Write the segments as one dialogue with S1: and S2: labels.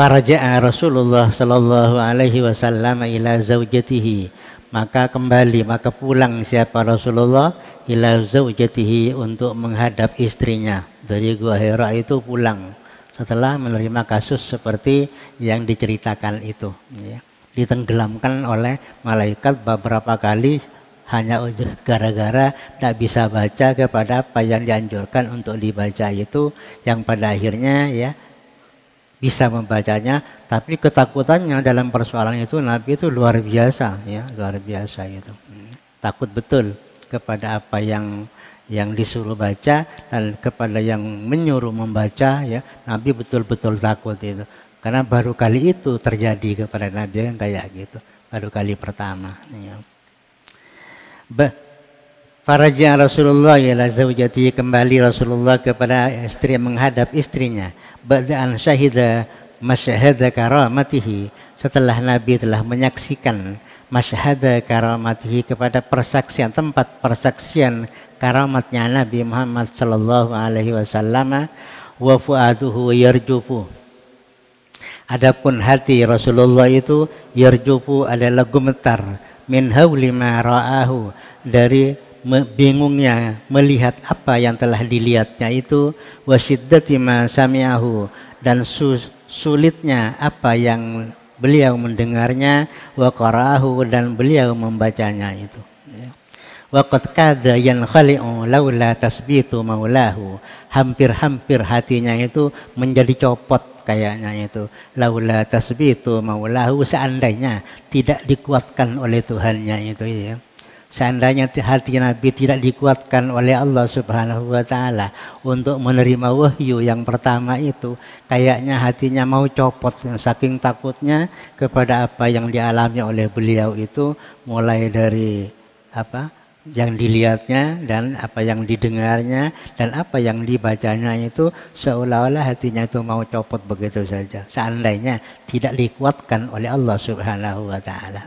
S1: Faraja'a Rasulullah sallallahu alaihi wasallam ila zaujatihi, maka pulang siapa Rasulullah ila zaujatihi, untuk menghadap istrinya. Dari Gua Hira itu pulang setelah menerima kasus seperti yang diceritakan itu, ya. Ditenggelamkan oleh malaikat beberapa kali hanya gara-gara tidak bisa baca kepada apa yang dianjurkan untuk dibaca itu, yang pada akhirnya ya bisa membacanya, tapi ketakutannya dalam persoalan itu Nabi itu luar biasa, ya, luar biasa itu. Takut betul kepada apa yang disuruh baca dan kepada yang menyuruh membaca, ya. Nabi betul-betul takut itu. Karena baru kali itu terjadi kepada Nabi yang kayak gitu, baru kali pertama, ya. Faraja Rasulullah ila zaujati, kembali Rasulullah kepada istri, menghadap istrinya. Ba'da'an syahida masyahada karamatihi, setelah Nabi telah menyaksikan masyahada karamatihi, kepada persaksian, tempat persaksian karamatnya Nabi Muhammad sallallahu alaihi wasallam. Wa fuaduhu yarjufu, adapun hati Rasulullah itu yarjufu adalah gemetar, min hauli ma ra'ahu, dari bingungnya melihat apa yang telah dilihatnya itu, wasyiddati ma sami'ahu, dan sulitnya apa yang beliau mendengarnya, wa qara'ahu, dan beliau membacanya itu. Wa qad kada yankhali'u laula tasbitu maulahu, hampir-hampir hatinya itu menjadi copot kayaknya itu, laula tasbitu maulahu, seandainya tidak dikuatkan oleh Tuhannya itu, ya. Seandainya hati Nabi tidak dikuatkan oleh Allah Subhanahu wa Ta'ala untuk menerima wahyu yang pertama itu, kayaknya hatinya mau copot, saking takutnya kepada apa yang dialami oleh beliau itu, mulai dari apa yang dilihatnya dan apa yang didengarnya dan apa yang dibacanya itu, seolah-olah hatinya itu mau copot begitu saja, seandainya tidak dikuatkan oleh Allah Subhanahu wa Ta'ala.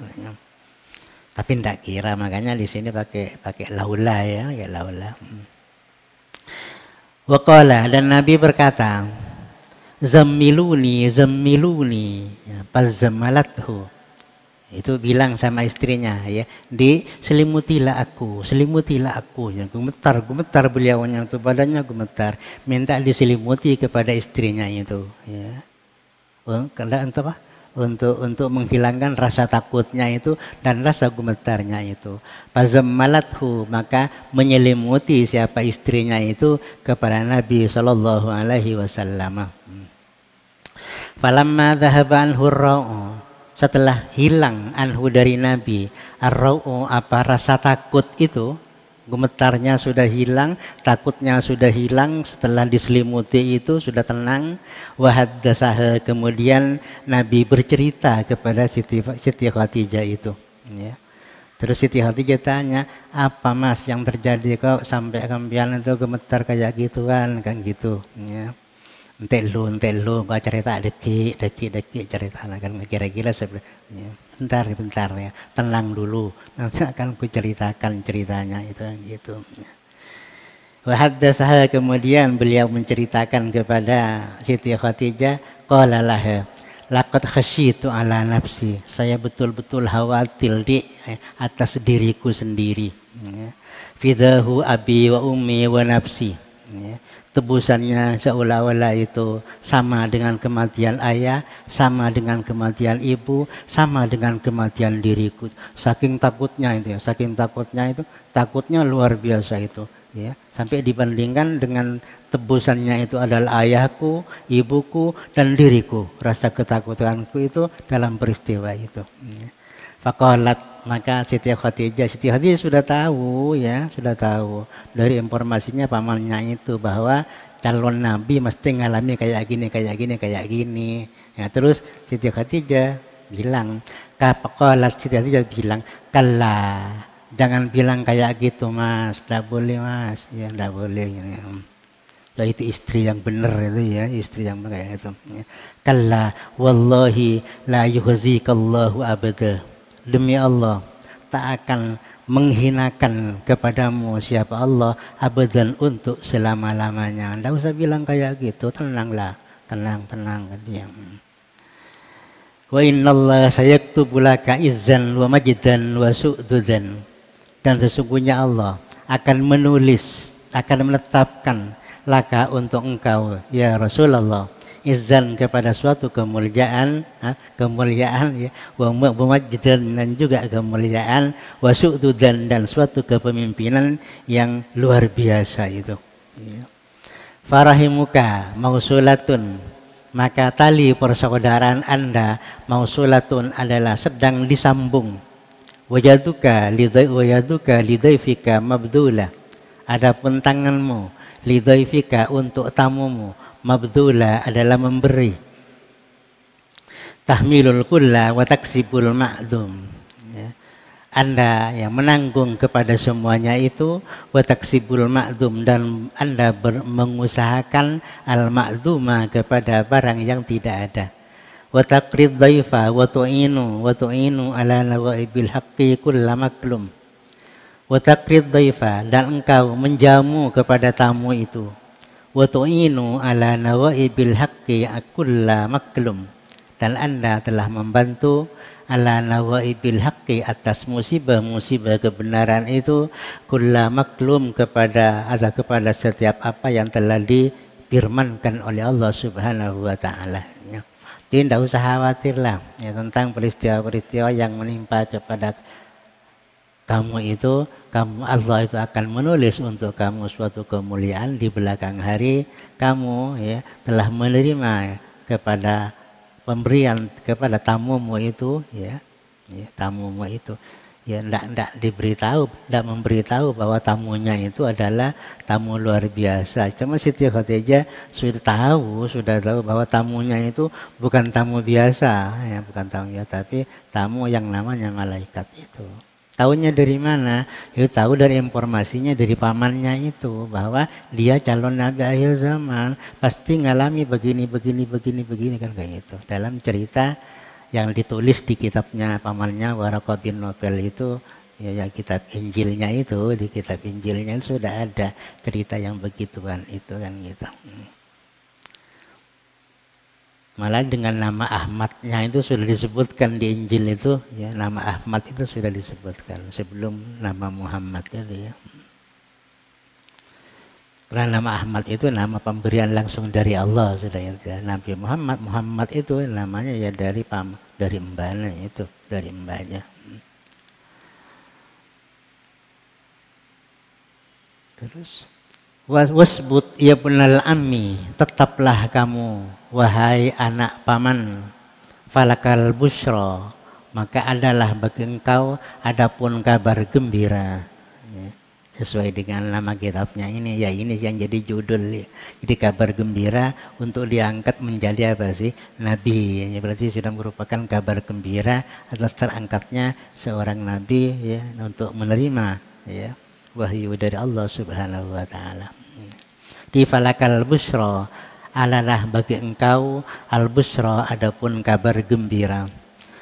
S1: Tapi tidak kira, makanya di sini pakai laula, ya, pakai laula. Waqala, dan Nabi berkata, zammiluni zammiluni, fazzamalathu, itu bilang sama istrinya, ya, selimutilah aku, ya. Gemetar beliaunya itu, badannya gemetar, minta diselimuti kepada istrinya itu, ya. Untuk menghilangkan rasa takutnya itu dan rasa gemetarnya itu. Fazammalathu, maka menyelimuti siapa istrinya itu kepada Nabi sallallahu alaihi wasallam. Falamma dhahaba anhu ar-ra'u, setelah hilang anhu dari Nabi ar-ra'u, apa rasa takut itu, gemetarnya sudah hilang, takutnya sudah hilang, setelah diselimuti itu sudah tenang. Wa haddatsaha, kemudian Nabi bercerita kepada Siti Khadijah itu, ya. Terus Siti Khadijah tanya, apa Mas yang terjadi kok sampai kempian itu gemetar kayak gitu kan gitu, ya. Entek lu baca cerita deki cerita kan kira-kira sebenarnya. Bentar ya, tenang dulu, nanti akan ku ceritakan ceritanya itu gitu. Wa haddatsaha, kemudian beliau menceritakan kepada Siti Khadijah, qala laha laqad khasyitu ala nafsi, saya betul-betul khawatir di atas diriku sendiri, ya. Fidahu abi wa ummi wa nafsi, ya. Tebusannya seolah-olah itu sama dengan kematian ayah, sama dengan kematian ibu, sama dengan kematian diriku. Saking takutnya itu, ya, takutnya luar biasa itu, ya. Sampai dibandingkan dengan tebusannya itu adalah ayahku, ibuku, dan diriku. Rasa ketakutanku itu dalam peristiwa itu, ya. Faqalat, maka Siti Khadijah sudah tahu, ya, sudah tahu dari informasinya pamannya itu bahwa calon nabi mesti ngalami kayak gini. Ya, terus Siti Khadijah bilang, kalla, jangan bilang kayak gitu Mas, tidak boleh Mas, ya tidak boleh. Ya. Lah itu istri yang benar itu, ya, istri yang kayak itu. Ya. Kalla wallahi la yuhzikallahu abada, demi Allah tak akan menghinakan kepadamu siapa Allah abadan, untuk selama-lamanya. Nggak usah bilang kayak gitu, tenanglah, tenang dia. Wa innallaha sayaktubu laka izzan wa majdan wa su'dudan. Dan sesungguhnya Allah akan menulis, akan menetapkan laka untuk engkau ya Rasulullah, izzan kepada suatu kemuliaan, kemuliaan ya, wa majdan dan juga kemuliaan, wa su'dudan dan suatu kepemimpinan yang luar biasa itu. Ya. Farahimuka mausulatun, maka tali persaudaraan Anda mausulatun adalah sedang disambung. Wajaduka lidaifika mabdula, adapun tanganmu lidaifika untuk tamumu, mabdula adalah memberi. Tahmilul kulla wa taksibul ma'dum, ya. Anda yang menanggung kepada semuanya itu, wa taksibul ma'dum, dan Anda mengusahakan al-ma'duma kepada barang yang tidak ada. Wa taqrid dhaifa wa tu'inu ala nawaibil haqqi kulla maklum. Wa taqrid dhaifa, dan engkau menjamu kepada tamu itu. Wa tu'inu ala nawaibil haqqi kulla maklum, dan Anda telah membantu ala nawaibil haqqi, atas musibah-musibah kebenaran itu, kulla maklum, kepada setiap apa yang telah difirmankan oleh Allah Subhanahu wa taala. Tidak usah khawatirlah ya tentang peristiwa-peristiwa yang menimpa kepada kamu itu. Allah itu akan menulis untuk kamu suatu kemuliaan di belakang hari. Kamu ya telah menerima kepada pemberian kepada tamumu itu, ya tamumu itu. Ya tidak diberitahu, tidak memberitahu bahwa tamunya itu adalah tamu luar biasa. Cuma Siti Khadijah sudah tahu bahwa tamunya itu bukan tamu biasa, ya bukan tamu biasa, tapi tamu yang namanya malaikat itu. Tahunya dari mana? Itu tahu dari informasinya dari pamannya itu, bahwa dia calon nabi akhir zaman, pasti ngalami begini kan kayak gitu. Dalam cerita yang ditulis di kitabnya pamannya Waraqah bin Nawfal itu, ya kitab Injilnya itu, di kitab Injilnya itu sudah ada cerita yang begituan itu kan gitu. Malah dengan nama Ahmadnya itu sudah disebutkan di Injil itu, ya nama Ahmad itu sudah disebutkan sebelum nama Muhammad itu ya. Karena nama Ahmad itu nama pemberian langsung dari Allah sudah ya. Nabi Muhammad itu namanya ya dari mbaknya itu, dari mbaknya. Terus wasbut ya punal ammi, tetaplah kamu wahai anak paman, falakal busyra, maka adalah bagi engkau adapun kabar gembira. Sesuai dengan nama kitabnya ini, ya ini yang jadi judul ya. Jadi kabar gembira untuk diangkat menjadi apa sih? Nabi. Ya, berarti sudah merupakan kabar gembira atas terangkatnya seorang nabi ya, untuk menerima ya wahyu dari Allah Subhanahu wa taala. Di falakal busra, alalah bagi engkau al busra, adapun kabar gembira.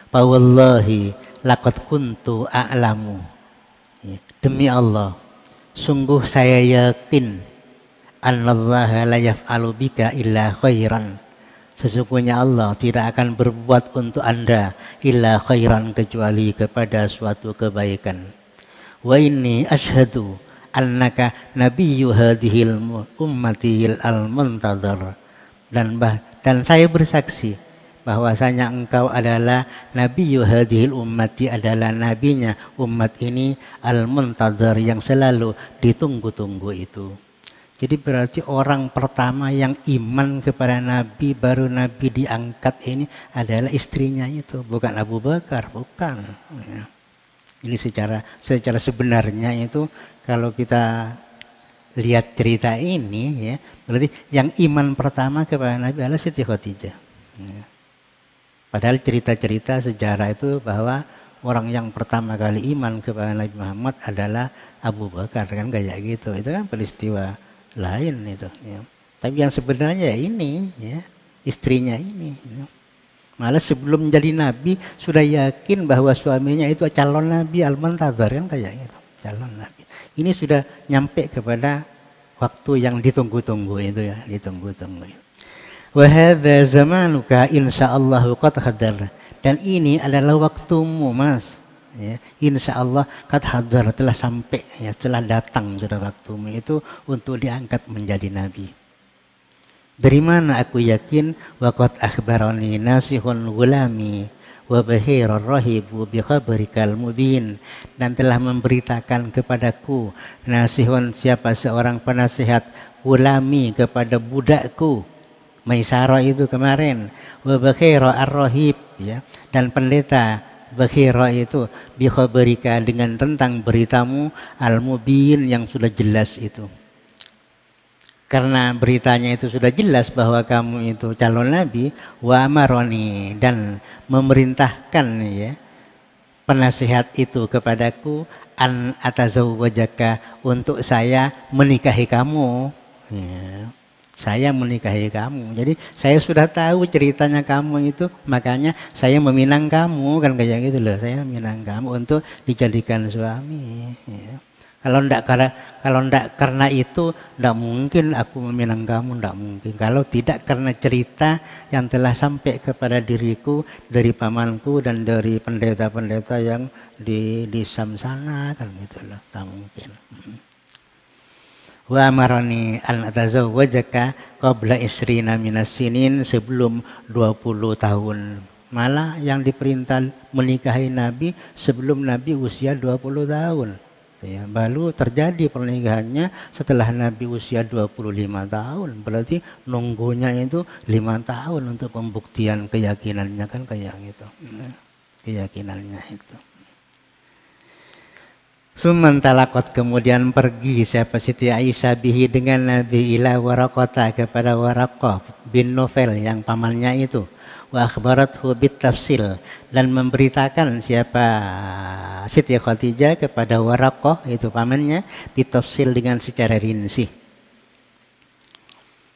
S1: Fa wallahi laqad kuntu a'lamu. Ya, demi Allah, sungguh saya yakin annallaha la yaf'alu bika illa khairan. Sesungguhnya Allah tidak akan berbuat untuk Anda illa khairan, kecuali kepada suatu kebaikan. Wa inni asyhadu annaka nabiyyu hadhil ummatil al-muntadhar. Dan saya bersaksi bahwasanya engkau adalah nabiyyu hadhil ummati, adalah nabinya umat ini, al-muntadhar, yang selalu ditunggu-tunggu itu. Jadi berarti orang pertama yang iman kepada Nabi, baru Nabi diangkat ini adalah istrinya itu, bukan Abu Bakar, bukan. Ya. Ini secara sebenarnya itu kalau kita lihat cerita ini ya, berarti yang iman pertama kepada Nabi adalah Siti Khadijah. Ya. Padahal cerita-cerita sejarah itu bahwa orang yang pertama kali iman kepada Nabi Muhammad adalah Abu Bakar, kan kayak gitu. Itu kan peristiwa lain itu. Ya. Tapi yang sebenarnya ini, ya, istrinya ini. Ya. Malah sebelum jadi Nabi sudah yakin bahwa suaminya itu calon Nabi al-Muntadhar, kan kayak gitu, calon Nabi. Ini sudah nyampe kepada waktu yang ditunggu-tunggu itu ya, ditunggu-tunggu. Wa hadza zamanuka insyaallah qad hadar. Dan ini adalah waktumu, Mas. Ya, insya Allah qad hadar, telah sampai, ya, telah datang sudah waktumu itu untuk diangkat menjadi nabi. Dari mana aku yakin? Waqad akhbarani nasihun gulami wa bahirur rahibu bi khabarikal mubin. Dan telah memberitakan kepadaku nasihun, siapa seorang penasihat, gulami kepada budakku Maisarah itu kemarin, wa bahira ar-rahib, ya, dan pendeta Bakhira itu bi khabarika, dengan tentang beritamu al-mubin yang sudah jelas itu. Karena beritanya itu sudah jelas bahwa kamu itu calon nabi, wa amaroni, dan memerintahkan, ya, penasihat itu kepadaku, an atazawwajaka, untuk saya menikahi kamu, ya. Saya menikahi kamu. Jadi saya sudah tahu ceritanya kamu itu, makanya saya meminang kamu, kan kayak gitu loh. Saya meminang kamu untuk dijadikan suami, ya. Kalau ndak karena itu, ndak mungkin aku meminang kamu, ndak mungkin. Kalau tidak karena cerita yang telah sampai kepada diriku dari pamanku dan dari pendeta-pendeta yang di Syam sana, kan gitu loh. Tak mungkin. Wa amarani an atazawwajaka qabla isrina minas sinin, sebelum 20 tahun. Malah yang diperintah menikahi Nabi sebelum Nabi usia 20 tahun. Ya, baru terjadi pernikahannya setelah Nabi usia 25 tahun. Berarti nunggunya itu 5 tahun untuk pembuktian keyakinannya, kan kayak gitu. Keyakinannya itu. Sumantalakot, kemudian pergi siapa Siti Aisyah bihi dengan Nabi ila Waraqata, kepada Waraqah bin Nufel yang pamannya itu. Wa akhbarathu bit tafsil, dan memberitakan siapa Siti Khadijah kepada Waraqah itu pamannya bit tafsil, dengan secara rinci.